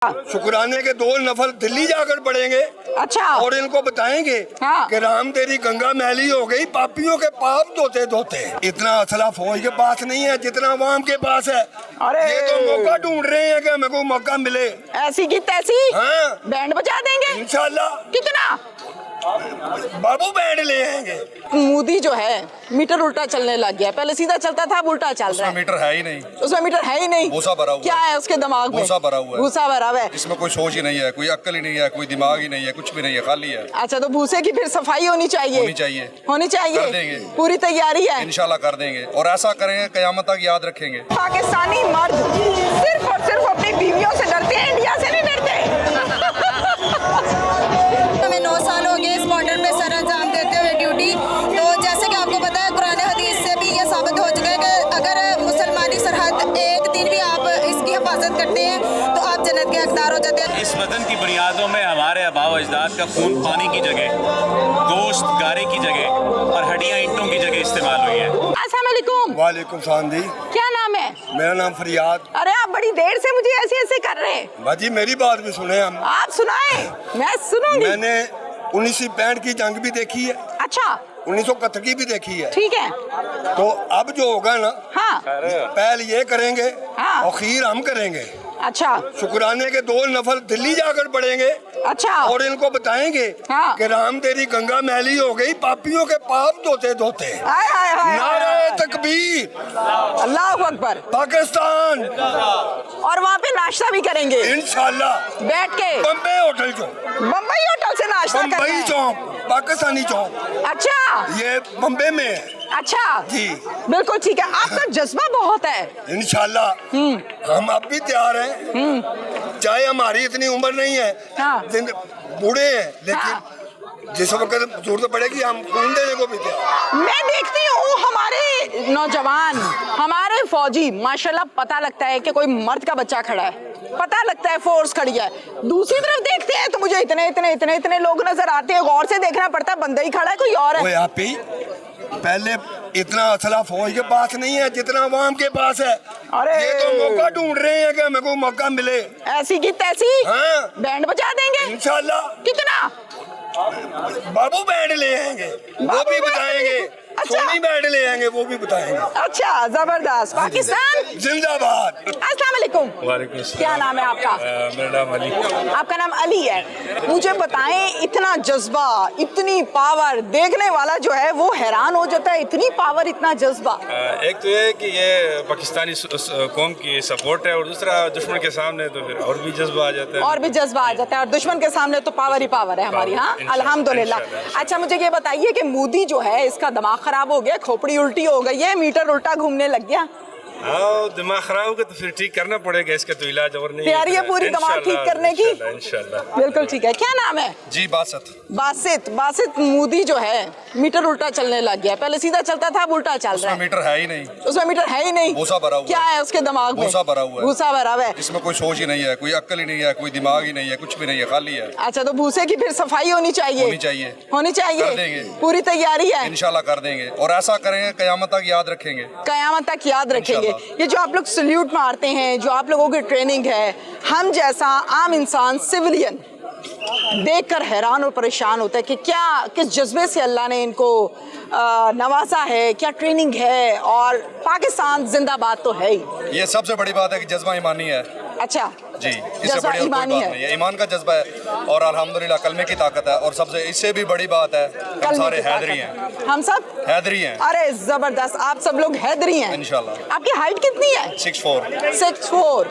शुक्राने के 2 नफल दिल्ली जाकर पढ़ेंगे। अच्छा। और इनको बताएंगे हाँ। कि राम तेरी गंगा मैली हो गई, पापियों के पाप धोते धोते। इतना असला फौज के पास नहीं है जितना अवाम के पास है। अरे ये तो मौका ढूंढ रहे हैं कि हमें को मौका मिले। ऐसी की तैसी। हाँ। बैंड बजा देंगे इंशाल्लाह। कितना बाबू बैंड ले आएंगे। मोदी जो है मीटर उल्टा चलने लग गया। पहले सीधा चलता था, अब उल्टा चल रहा है। मीटर है ही नहीं, उसमें मीटर है ही नहीं। भूसा भरा हुआ क्या है उसके दिमाग में? भूसा भरा हुआ है। भूसा भरा हुआ है। इसमें कोई सोच ही नहीं है, कोई अक्ल ही नहीं है, कोई दिमाग ही नहीं है, कुछ भी नहीं है, खाली है। अच्छा, तो भूसे की फिर सफाई होनी चाहिए। होनी चाहिए, होनी चाहिए। कर देंगे। पूरी तैयारी है। इंशाल्लाह कर देंगे और ऐसा करेंगे कयामत तक याद रखेंगे। पाकिस्तानी मर्द सिर्फ और सिर्फ अपनी बीवियों से डरते हैं, इंडिया से नहीं डरते। हमें 9 साल हो गए इस बॉर्डर पे सर अंजाम देते हुए ड्यूटी। तो जैसे कि आपको पता है, कुरान हदीस से भी ये साबित हो चुका है कि अगर मुसलमानी सरहद एक दिन भी आप इसकी हिफाजत करते हैं तो आप जन्नत के हकदार हो जाते हैं। इस वतन की बुनियादों में हमारे आबाओ अजदाद का खून पानी की जगह, गोश्त गारे की जगह और हड्डियां ईंटों की जगह इस्तेमाल हुई है। अस्सलाम वालेकुम। वालेकुम सलाम जी। क्या नाम है? मेरा नाम फरियाद। अरे आप बड़ी देर से मुझे ऐसे ऐसे कर रहे हैं। बाजी मेरी बात भी सुने हम। आप सुनाए, मैं सुनूंगी। मैंने 1965 की जंग भी देखी है, अच्छा 1971 की भी देखी है। ठीक है। तो अब जो होगा ना, हाँ पहल ये करेंगे हाँ। और खीर हम करेंगे। अच्छा शुक्राने के 2 नफल दिल्ली जाकर पढ़ेंगे। अच्छा। और इनको बताएंगे हाँ। कि राम तेरी गंगा मैली हो गई, पापियों के पाप धोते धोते। हाय हाय हाय नारे तकबीर, अल्लाह अकबर। पाकिस्तान। और वहाँ पे नाश्ता भी करेंगे इंशाल्लाह। बैठ के। बम्बे होटल चौक, बम्बई होटल से नाश्ता कर रहे बम्बई हैं। चौक, पाकिस्तानी चौक, अच्छा ये बम्बे में है। अच्छा जी बिल्कुल ठीक है। आपका जज्बा बहुत है। इंशाल्लाह हम अब भी तैयार हैं। चाहे हमारी इतनी उम्र नहीं है, हाँ। बूढ़े हैं, लेकिन हाँ। जिस वक्त जरूरत पड़ेगी हम खून देने को भी तैयार। मैं देखती हूँ हमारे नौजवान, हमारे फौजी, माशाल्लाह पता लगता है कि कोई मर्द का बच्चा खड़ा है, पता लगता है फोर्स खड़ी है। दूसरी तरफ देखते हैं तो मुझे इतने इतने इतने इतने लोग नजर आते हैं, गौर से देखना पड़ता है, बंदा ही खड़ा है कोई और है। ओए आप ही, पहले इतना असला फौज के पास नहीं है जितना अवाम के पास है। अरे ये तो मौका ढूंढ रहे हैं कि हमें को मौका मिले। ऐसी की तैसी। हाँ। बैंड बजा देंगे इंशाल्लाह। कितना बाबू बैंड ले आएंगे, वो भी बताएंगे। अच्छा। सोनी बैंड ले आएंगे, वो भी बताएंगे। अच्छा जबरदस्त। पाकिस्तान जिंदाबाद। अस्सलाम वालेकुम। वालेकुम क्या नाम है आपका? मेरा नाम अली। आपका नाम अली है। मुझे बताएं, इतना जज्बा, इतनी पावर, देखने वाला जो है वो हैरान हो जाता है। इतनी पावर, इतना जज्बा। एक तो ये कि ये पाकिस्तानी कौम की सपोर्ट है और दूसरा दुश्मन के सामने तो फिर और भी जज्बा आ जाता है। और भी जज्बा आ जाता है और दुश्मन के सामने तो पावर ही पावर है हमारी। हाँ अल्हम्दुलिल्लाह। अच्छा मुझे ये बताइए कि मोदी जो है इसका दिमाग खराब हो गया, खोपड़ी उल्टी हो गई है, मीटर उल्टा घूमने लग गया। हाँ दिमाग खराब होगा तो फिर ठीक करना पड़ेगा, इसका तो इलाज और नहीं। तैयारी है पूरी दिमाग ठीक करने की? इंशाल्लाह। बिल्कुल ठीक है। क्या नाम है? जी बासत। बासित मोदी जो है मीटर उल्टा चलने लग गया। पहले सीधा चलता था, अब उल्टा चल रहा है। मीटर है ही नहीं, उसमें मीटर है ही नहीं। भूसा भरा हुआ क्या है उसके दिमाग में? भूसा भरा हुआ है। भूसा भरा हुआ है। इसमें कोई सोच ही नहीं है, कोई अक्ल ही नहीं है, कोई दिमाग ही नहीं है, कुछ भी नहीं है, खाली है। अच्छा, तो भूसे की फिर सफाई होनी चाहिए। होनी चाहिए, होनी कर चाहिए। देंगे। पूरी तैयारी है। इंशाल्लाह कर देंगे और ऐसा करेंगे कयामत तक याद रखेंगे। कयामत तक याद रखेंगे। ये जो आप लोग सल्यूट मारते हैं, जो आप लोगों की ट्रेनिंग है, हम जैसा आम इंसान सिविलियन देखकर हैरान और परेशान होता है कि क्या, किस जज्बे से अल्लाह ने इनको नवाजा है, क्या ट्रेनिंग है। और पाकिस्तान जिंदाबाद तो है ही। ये सबसे बड़ी बात है कि जज्बा ईमानी है। अच्छा जी, इससे जज्बा बड़ी और कोई ईमानी बात है। नहीं है। ईमान का जज्बा है और अल्हम्दुलिल्लाह कलमे की ताकत है। और सबसे इससे भी बड़ी बात है हम कलमे सारे की ताकत हैदरी है। हैं। हम सब हैदरी हैं अरे जबरदस्त, आप सब लोग हैदरी हैं इंशाल्लाह। आपकी हाइट कितनी है? 6'4". 6'4".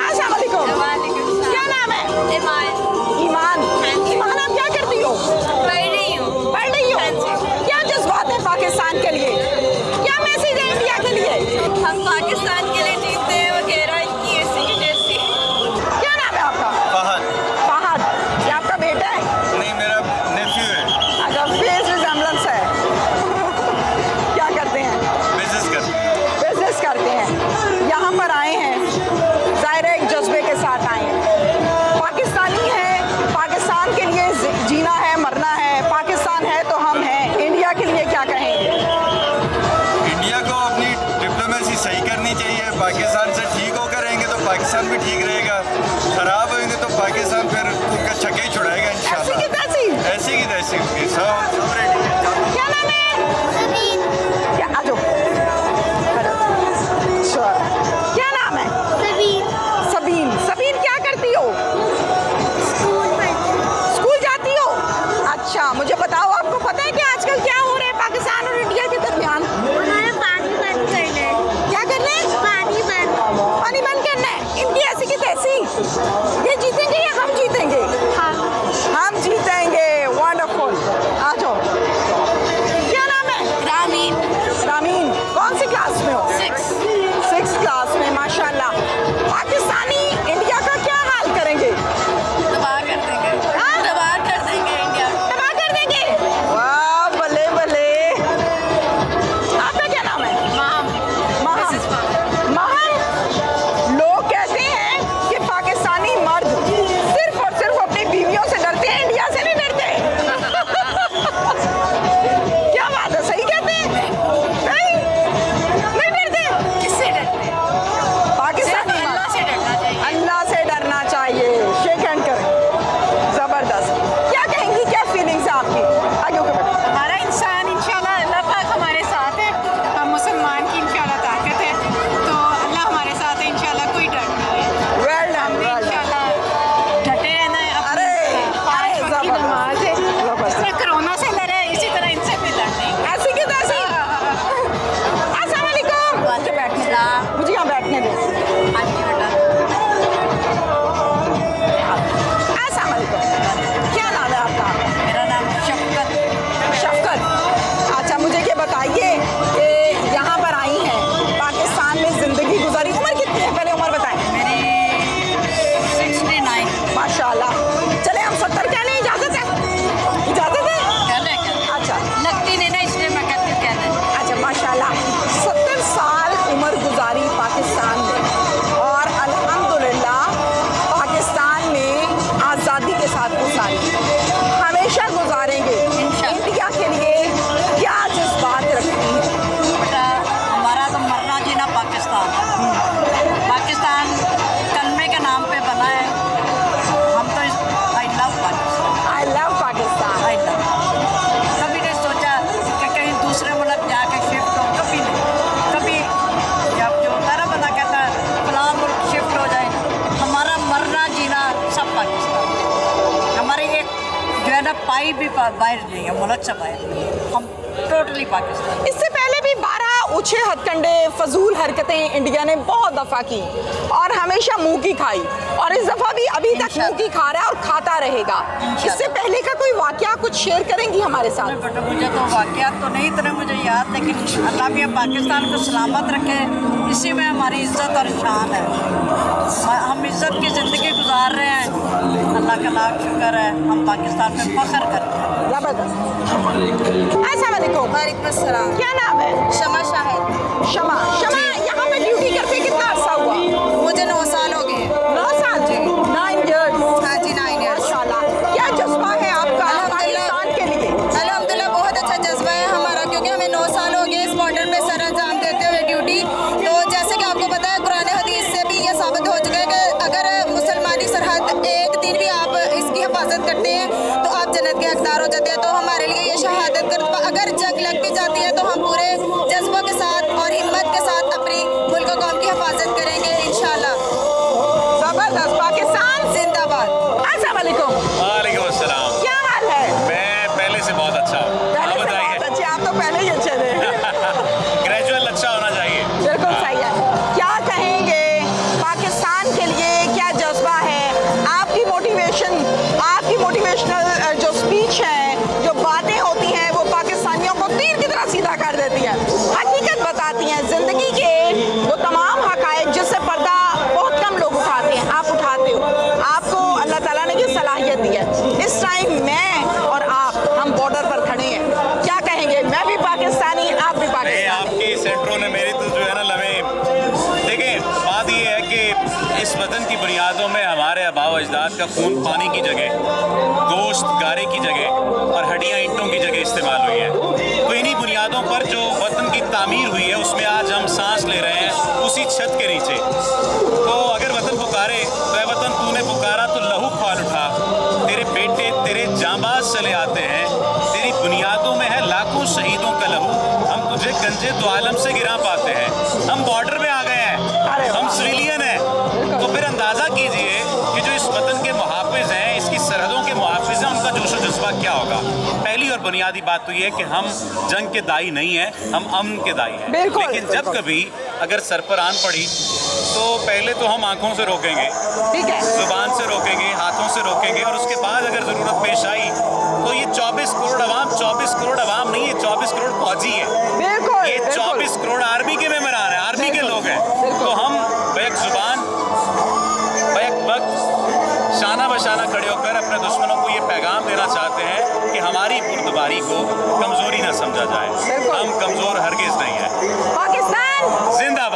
अस्सलाम वालेकुम। क्या नाम है? ईमान। ईमान आप क्या करती हो? पढ़ रही हो। क्या जज्बात है पाकिस्तान के लिए? क्या मैसेज है इंडिया के लिए? हम पाकिस्तान के लिए जीतते हैं वगैरह, इनकी ऐसी की जैसी। क्या नाम है आपका? फहद। ये आपका बेटा है? नहीं, मेरा नेफ्यू है। अच्छा, फेस रिजेम्बलेंस है। क्या करते हैं? बिजनेस करते हैं। यहाँ पर आए हैं, ज़ाहिर है एक जज्बे के साथ आए हैं। पाकिस्तानी पाकिस्तानी ये जीतेंगे या हम जीतेंगे? हम जीतेंगे। वंडरफुल। आ जाओ। क्या नाम है? रामीन। रामीन, कौन सी क्लास में हो? 6th क्लास में। माशाल्लाह। पाकिस्तानी इंडिया का क्या हाल करेंगे? तबाह कर देंगे। तबाह कर देंगे इंडिया। तबाह कर देंगे। वाह, बल्ले बल्ले। आपका क्या नाम है? महम। लोग कहते हैं कि पाकिस्तानी मर्द सिर्फ और सिर्फ अपनी बीवियों से डरते हैं, इंडिया से नहीं डरते। क्या बात है, सही कहते हैं? नहीं डरते। किससे डरते हैं? पाकिस्तानी अल्लाह से डरना चाहिए। अल्लाह से डरना चाहिए। शेक हैंड करें। जबरदस्त। क्या कहेंगी, क्या फीलिंग्स है आपकी? आगे होकर बैठो। हमारा इंसान इंशाल्लाह अल्लाह पाक हमारे साथ है। हम मुसलमान की इंशाल्लाह ताकत है, तो अल्लाह हमारे साथ है इंशाल्लाह, कोई डर नहीं है। वेल डन, हमने वेल डन। इंशाल्लाह डटे रहना है। अरे, पाँच अरे, वक्त की जबरदस्त, नमाज है। जबरदस्त। जिस तरह कोरोना से लड़े इसी तरह इनसे भी लड़ने। ऐसी की तैसी। अस्सलाम वालेकुम। मुझे बैठने दे। मुझे यहाँ बैठने दे। हाँ जी बेटा। अस्सलाम वालेकुम। क्या नाम है आपका? मेरा नाम शफकत। शफकत। अच्छा, मुझे ये बताइए कि यहाँ पर आई हैं, पाकिस्तान में ज़िंदगी गुजारी। उम्र कितनी है, पहले उम्र बताएं। मेरी 69। माशाल्लाह। चले हम 70 कह लें, इजाज़त है? इजाज़त है? कह लें क्या? अच्छा लगती नहीं ना, इसलिए मैं कहती हूँ कह लें। अच्छा, माशाल्लाह। 70 साल उम्र गुजारी पाकिस्तान में, और अल्हम्दुलिल्लाह पाकिस्तान में आज़ादी के साथ गुजारी, हमेशा गुजारेंगे। इंडिया के लिए क्या जज्बात रखती है? बेटा हमारा तो मरना जीना पाकिस्तान। पाकिस्तान कलमे के नाम पे बना है। हम तो I love Pakistan. I love Pakistan. I love. कभी नहीं सोचा कि कहीं दूसरे मुल्क जाके शिफ्ट हो, कभी नहीं। कभी जब जो मेरा बंदा कहता है फलां मुल्क शिफ्ट हो जाए, हमारा मरना जीना सब पाकिस्तान। हमारी एक जो है ना पाई भी बाहर नहीं है, मुल्क से बाहर नहीं है। हम टोटली पाकिस्तान। इससे पहले भी 12 ऊंचे हथकंडे, फजूल हरकतें इंडिया ने बहुत दफ़ा की और हमेशा मुंह की खाई, और इस दफ़ा भी अभी तक मुंह की खा रहा है और खाता रहेगा। इससे पहले का कोई वाकया कुछ शेयर करेंगी हमारे साथ? बेटा मुझे तो वाक़यात तो नहीं इतने मुझे याद, लेकिन अल्लाह भी पाकिस्तान को सलामत रखे, इसी में हमारी इज़्ज़त और शान है। हम इज़्ज़त की ज़िंदगी गुजार रहे हैं, अल्लाह का लाख शुक्र है। हम पाकिस्तान में फ़ख्र करते हैं। जबरदस्त। अस्सलाम वालेकुम। वालेकुम अस्सलाम। क्या नाम है? शमा शाहिद। शमा। शमा, यहाँ पे ड्यूटी करते कितना अर्सा हुआ? मुझे 9 साल हो गए। 9 साल। 9 years। हाँ जी, 9 years। माशाल्लाह। क्या जज्बा है आपका पाकिस्तान के लिए? अल्हम्दुलिल्लाह बहुत अच्छा जज्बा है हमारा, क्योंकि हमें 9 साल हो गए इस बॉर्डर पे सर अंजाम देते हुए ड्यूटी। तो जैसे कि आपको पता है, कुरान हदीस से भी ये साबित हो चुका है कि अगर मुसलमानी सरहद एक दिन भी आप इसकी हिफाजत करते हैं तो आप जन्नत के हकदार हो जाते हैं। तो हमारे लिए ये शहादत कर, अगर जंग लग भी जाती है तो हम पूरे जज्बों के साथ और हिम्मत के साथ अपनी मुल्क और कौम की हिफाजत करेंगे इंशाल्लाह। जबरदस्त। पाकिस्तान जिंदाबाद। अस्सलाम वालेकुम। वालेकुम अस्सलाम। क्या हाल है? मैं पहले से बहुत अच्छा हूँ। पहले आप से बताइए। बहुत अच्छे। आप तो पहले ही अच्छे थे। ग्रेजुअल अच्छा होना चाहिए। बिल्कुल सही है। क्या कहेंगे, पाकिस्तान के लिए क्या जज्बा है? आपकी मोटिवेशनल जो स्पीच है, जो बातें होती हैं, वो पाकिस्तानियों को तीर की तरह सीधा कर देती है, हकीकत बताती हैं, जिंदगी के वो तमाम हकायक जिससे पर्दा बहुत कम लोग उठाते हैं, आप उठाते हो। आपको अल्लाह ताला ने ये सलाहियत दी है। इस टाइम मैं और आप, हम बॉर्डर पर खड़े हैं। क्या कहेंगे? मैं भी पाकिस्तानी, आप भी नहीं, पाकिस्तानी। आपकी सेंटरों ने मेरी तो जो है ना लवे। देखिए, बात ये है कि इस वतन की बुनियादों में हमारे आबाओ अजदाद का खून पानी की जगह, गोश्त गारे की जगह और हड्डियाँ ईंटों की जगह इस्तेमाल हुई है। तो इन्हीं बुनियादों पर जो वतन की तामीर हुई है, उसमें आज हम सांस ले रहे हैं, उसी छत के नीचे। तो अगर वतन पुकारे तो ए वतन तूने पुकारा तो लहू ख्वाल उठा, तेरे बेटे तेरे जांबाज चले आते हैं, तेरी बुनियादों में है लाखों शहीदों का लहू, हम तुझे गंजे दो आलम से गिरा पाते हैं। हम बॉर्डर पे आ गए हैं, हम सिविलियन हैं। तो फिर अंदाज़ा कीजिए कि जो इस वतन के मुहाफिज हैं, इसकी सरहदों के मुहाफिज हैं, उनका जोश व जज्बा क्या होगा। पहली और बुनियादी बात तो ये है कि हम जंग के दाई नहीं हैं, हम अमन के दाई हैं। बिल्कुल, लेकिन जब बिल्कुल। कभी अगर सर पर आन पड़ी तो पहले तो हम आंखों से रोकेंगे, ठीक है, जुबान से रोकेंगे, हाथों से रोकेंगे, और उसके बाद अगर ज़रूरत पेश आई तो ये 24 करोड़ अवाम नहीं, ये 24 करोड़ फौजी है, बिल्कुल ये 24 करोड़ आर्मी के मेंबरान हैं, आर्मी के लोग हैं। तो हम बैक जुबान बैक वक्त शाना बशाना खड़े होकर अपने दुश्मनों को ये पैगाम देना चाहते हैं कि हमारी बुर्दबारी को कमज़ोरी ना समझा जाए। हम कमज़ोर हरगिज़ नहीं है। पाकिस्तान जिंदाबाद।